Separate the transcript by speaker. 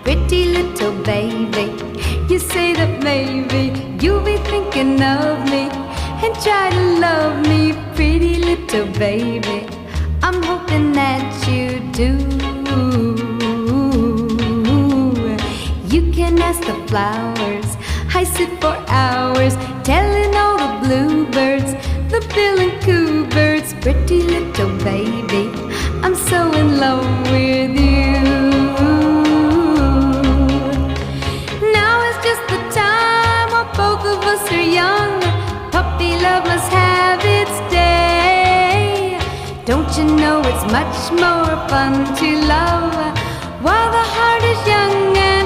Speaker 1: Pretty little baby, you say that maybe you'll be thinking of me and try to love me. Pretty little baby, I'm hoping that you do. You can ask the flowers, I sit for hours telling all the bluebirds, the bill and coo birds. Pretty little baby, I'm so in love with you. Now is just the time while both of us are young. Puppy love must have its day. Don't you know it's much more fun to love while the heart is young and